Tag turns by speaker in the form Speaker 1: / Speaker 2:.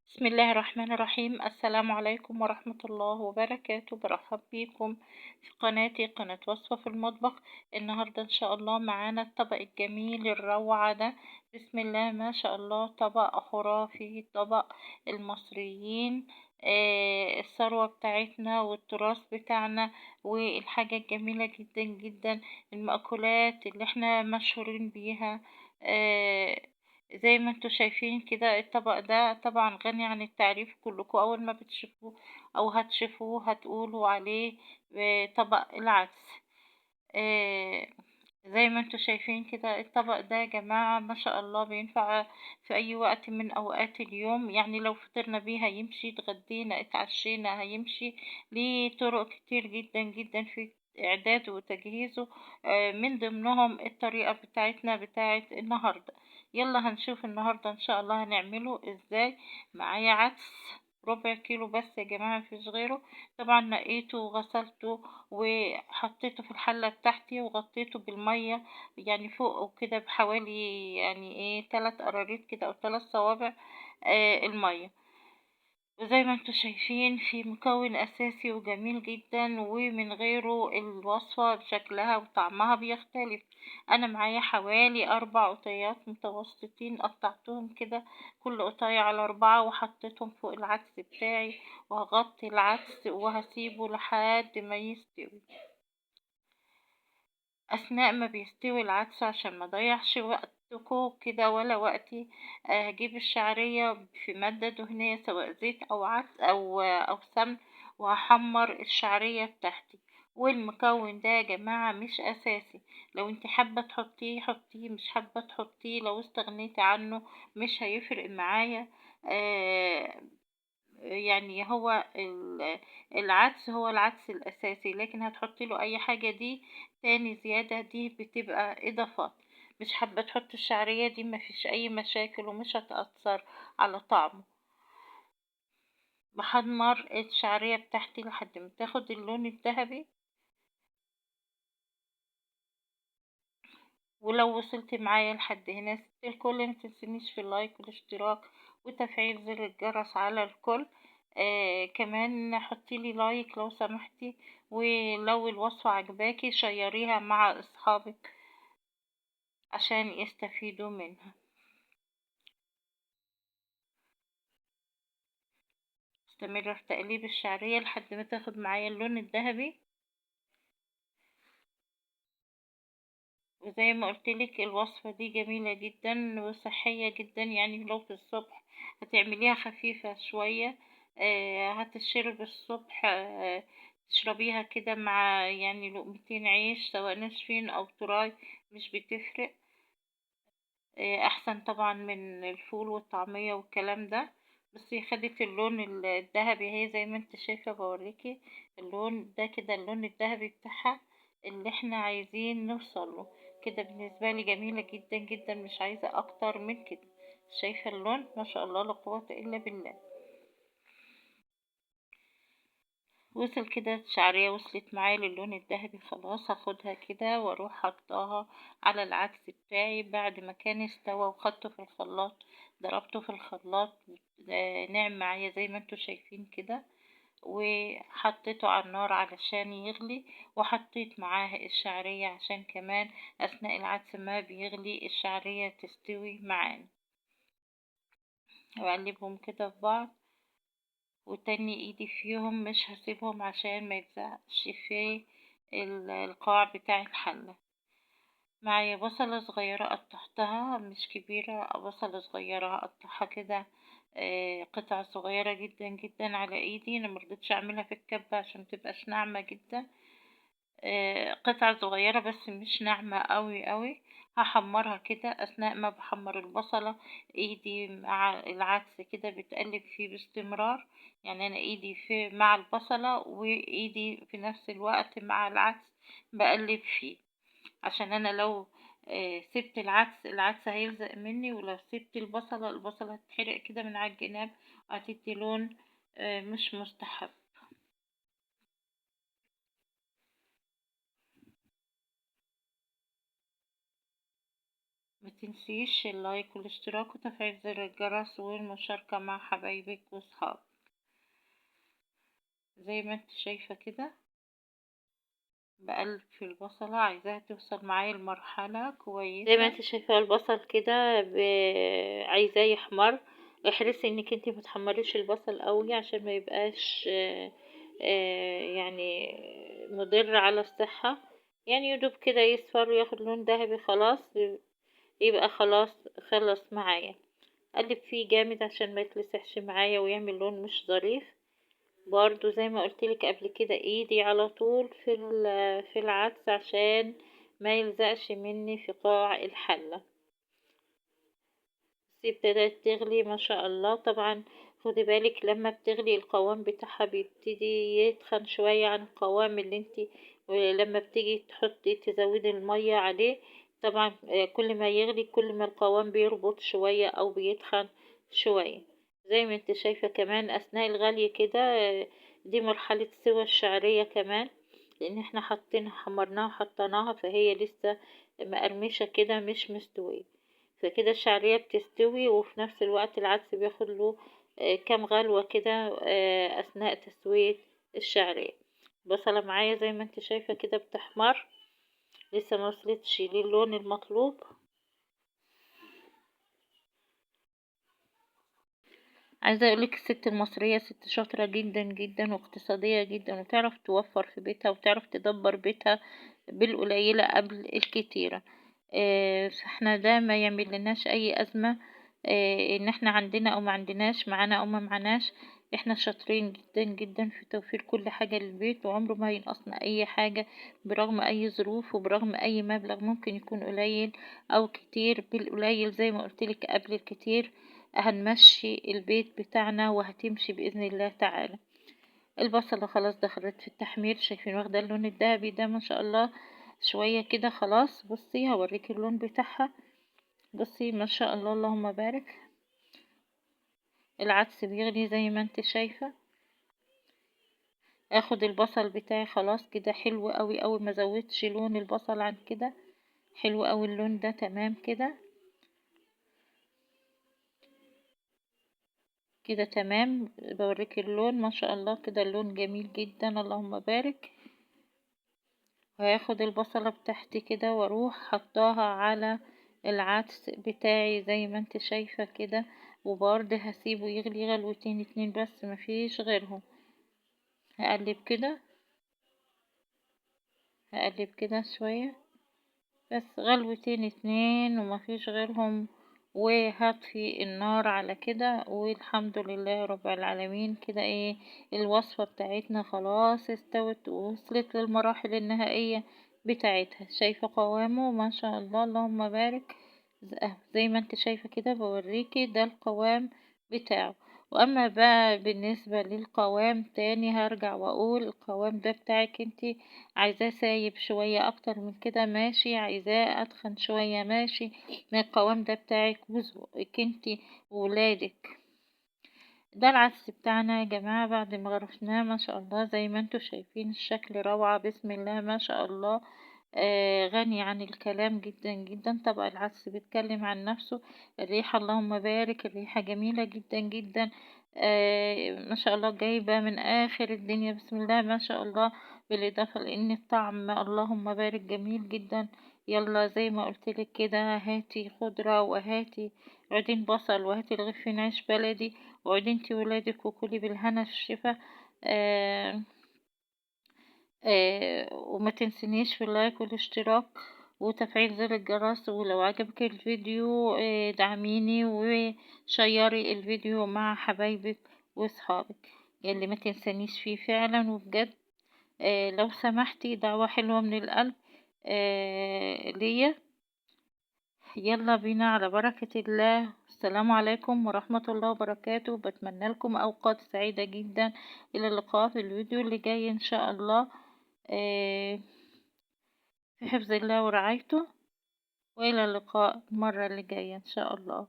Speaker 1: بسم الله الرحمن الرحيم. السلام عليكم ورحمة الله وبركاته. برحب بيكم في قناتي، قناة وصفة في المطبخ. النهاردة إن شاء الله معانا الطبق الجميل الروعة ده. بسم الله ما شاء الله، طبق خرافي، طبق المصريين. الثروة بتاعتنا والتراث بتاعنا والحاجة الجميلة جدا جدا، المأكولات اللي احنا مشهورين بيها. آه زي ما انتوا شايفين كده، الطبق ده طبعا غني عن التعريف. كلكم اول ما بتشوفوه او هتشوفوه هتقولوا عليه طبق العدس. آه، زي ما انتوا شايفين كده، الطبق ده يا جماعة ما شاء الله بينفع في اي وقت من اوقات اليوم. يعني لو فطرنا بيه هيمشي، اتغدينا اتعشينا هيمشي. ليه طرق كتير جدا جدا في اعداده وتجهيزه. من ضمنهم الطريقة بتاعتنا بتاعت النهاردة. يلا هنشوف النهاردة ان شاء الله هنعمله ازاي. معايا عدس ربع كيلو بس يا جماعة، مفيش غيره. طبعا نقيته وغسلته وحطيته في الحلة بتاعتي وغطيته بالمية، يعني فوق وكده بحوالي يعني ايه 3 قراريط كده او 3 صوابع المية. وزي ما انتوا شايفين في مكون اساسي وجميل جدا، ومن غيره الوصفة شكلها وطعمها بيختلف. انا معايا حوالي 4 قطيات متوسطين، قطعتهم كده كل قطية على 4 وحطيتهم فوق العدس بتاعي. وهغطي العدس وهسيبه لحد ما يستوي. أثناء ما بيستوي العدس عشان ما اضيعش وقتكم كده ولا وقتي، هجيب الشعرية في مادة دهنية سواء زيت أو عدس أو سمن، وهحمر الشعرية بتاعتي. والمكون ده يا جماعة مش أساسي، لو انت حابة تحطيه حطيه، مش حابة تحطيه لو استغنيتي عنه مش هيفرق معايا. آه، يعني هو العدس هو العدس الأساسي، لكن هتحطي له أي حاجة دي تاني زيادة، دي بتبقى إضافات. مش حابة تحط الشعرية دي مفيش أي مشاكل ومش هتأثر على طعمه. بحمر الشعرية بتاعتي لحد ما تاخد اللون الذهبي. ولو وصلت معايا لحد هنا ست الكل، متنسينيش في اللايك والاشتراك وتفعيل زر الجرس على الكل. كمان حطيلي لايك لو سمحتي، ولو الوصفة عجباكي شيريها مع اصحابك عشان يستفيدوا منها. استمر في تقليب الشعرية لحد ما تاخد معايا اللون الذهبي. وزي ما قلتلك الوصفة دي جميلة جدا وصحية جدا، يعني لو في الصبح هتعمليها خفيفة شوية. هتشرب الصبح، تشربيها كده مع يعني لقمتين عيش سواء ناشفين او تراي، مش بتفرق. احسن طبعا من الفول والطعمية والكلام ده. بس خدت اللون الذهبي اهي زي ما انت شايفة، بوريكي اللون ده كده، اللون الذهبي بتاعها اللي احنا عايزين نوصله. كده بالنسبة لي جميلة جدا جدا، مش عايزة اكتر من كده. شايفة اللون ما شاء الله لا قوة الا بالله. وصل كده الشعرية، وصلت معايا للون الذهبي، خلاص هاخدها كده واروح حطاها على العدس بتاعي بعد ما كان استوى وخدته في الخلاط. ضربته في الخلاط ناعم معايا زي ما انتوا شايفين كده. وحطيته على النار علشان يغلي، وحطيت معاه الشعرية عشان كمان اثناء العدس ما بيغلي الشعرية تستوي معانا. واقلبهم كده في بعض، وتاني ايدي فيهم مش هسيبهم عشان ما يلزقش في القاع بتاع الحلة. معايا بصلة صغيرة قطعتها مش كبيرة، بصلة صغيرة هقطعها كده قطع صغيرة جدا جدا على ايدي. انا مرضتش اعملها في الكبة عشان متبقاش ناعمة جدا. قطع صغيرة بس مش ناعمة قوي قوي. هحمرها كده. اثناء ما بحمر البصلة ايدي مع العدس كده بتقلب فيه باستمرار. يعني انا ايدي في مع البصلة وايدي في نفس الوقت مع العدس بقلب فيه. عشان انا لو سبت العدس هيلزق مني، ولو سبت البصلة هتتحرق كده من على الجناب وهتدي لون مش مستحب. تنسيش اللايك والاشتراك وتفعيل زر الجرس والمشاركة مع حبايبك واصحابك. زي ما انت شايفة كده بقلب في البصلة، عايزاها توصل معايا لمرحلة كويسة. زي ما انت شايفة البصل كده عايزاه يحمر. احرصي انك انت متحمريش البصل قوي عشان ما يبقاش يعني مضر على الصحة. يعني يدوب كده يصفر وياخد لون ذهبي خلاص، يبقى خلاص خلص معايا. قلب فيه جامد عشان ما يتلسعش معايا ويعمل لون مش ظريف. برضو زي ما قلتلك قبل كده ايدي على طول في العدس عشان ما يلزقش مني في قاع الحلة. ابتدت تغلي ما شاء الله. طبعا خدي بالك لما بتغلي القوام بتاعها بيبتدي يتخن شوية عن القوام اللي انتي لما بتيجي تحطي تزودي المية عليه. طبعا كل ما يغلي كل ما القوام بيربط شوية او بيتخن شوية. زي ما انت شايفة كمان اثناء الغلي كده دي مرحلة سوى الشعرية كمان، لان احنا حمرناها وحطيناها فهي لسه مقرمشة كده مش مستوية. فكده الشعرية بتستوي وفي نفس الوقت العدس بياخد له كام غلوة كده أثناء تسوية الشعرية. البصلة معايا زي ما انت شايفة كده بتحمر، لسه ما وصلتش للون المطلوب. عايزة اقولك الست المصرية ست شاطرة جدا جدا واقتصادية جدا، وتعرف توفر في بيتها وتعرف تدبر بيتها بالقليلة قبل الكتيرة. فاحنا ده ما يعمل لناش اي ازمة ان احنا عندنا او ما عندناش، معانا او ما معناش. احنا شاطرين جدا جدا في توفير كل حاجة للبيت، وعمره ما ينقصنا اي حاجة برغم اي ظروف وبرغم اي مبلغ ممكن يكون قليل او كتير. بالقليل زي ما قلتلك قبل الكتير هنمشي البيت بتاعنا وهتمشي بإذن الله تعالى. البصلة خلاص دخلت في التحمير، شايفين واخدة اللون الذهبي ده ما شاء الله. شوية كده خلاص. بصي هوريكي اللون بتاعها. بصي ما شاء الله اللهم بارك. العدس بيغلي زي ما انت شايفة. اخد البصل بتاعي خلاص كده حلو قوي قوي، ما زودتش لون البصل عن كده. حلو قوي اللون ده تمام كده. كده تمام. بوريك اللون ما شاء الله كده اللون جميل جدا اللهم بارك. وهاخد البصلة بتاعتي كده واروح حطاها على العدس بتاعي زي ما انت شايفة كده، وبرضه هسيبه يغلي غلوتين اتنين بس مفيش غيرهم. هقلب كده، هقلب كده شوية بس غلوتين اتنين ومفيش غيرهم، وهطفي النار على كده. والحمد لله رب العالمين كده ايه الوصفة بتاعتنا خلاص استوت ووصلت للمراحل النهائية بتاعتها. شايفة قوامه ما شاء الله اللهم بارك. زي ما انت شايفة كده بوريكي ده القوام بتاعه. واما بقى بالنسبة للقوام تاني هرجع واقول القوام ده بتاعك انتي. عايزاه سايب شوية اكتر من كده ماشي، عايزاه اتخن شوية ماشي. من القوام ده بتاعك وذوقك انتي وولادك. ده العدس بتاعنا يا جماعة بعد ما غرفناه ما شاء الله زي ما انتوا شايفين الشكل روعة بسم الله ما شاء الله. غني عن الكلام جدا جدا. طبق العدس بيتكلم عن نفسه. الريحة اللهم بارك الريحة جميلة جدا جدا. ما شاء الله جايبة من آخر الدنيا بسم الله ما شاء الله. بالإضافة لأن الطعم اللهم بارك جميل جدا. يلا زي ما قلتلك كده هاتي خضرة وهاتي عودين بصل وهاتي رغيفين عيش بلدي وعودي انتي ولادك وكلي بالهنا الشفا. آه وما تنسنيش في اللايك والاشتراك وتفعيل زر الجرس. ولو عجبك الفيديو دعميني وشيري الفيديو مع حبايبك واصحابك يلي ما تنسانيش فيه فعلا وبجد. لو سمحتي دعوة حلوة من القلب ليا. يلا بينا على بركة الله. السلام عليكم ورحمة الله وبركاته. بتمنى لكم أوقات سعيدة جدا. إلى اللقاء في الفيديو اللي جاي إن شاء الله. في حفظ الله ورعايته. وإلى اللقاء المرة اللي جاية إن شاء الله.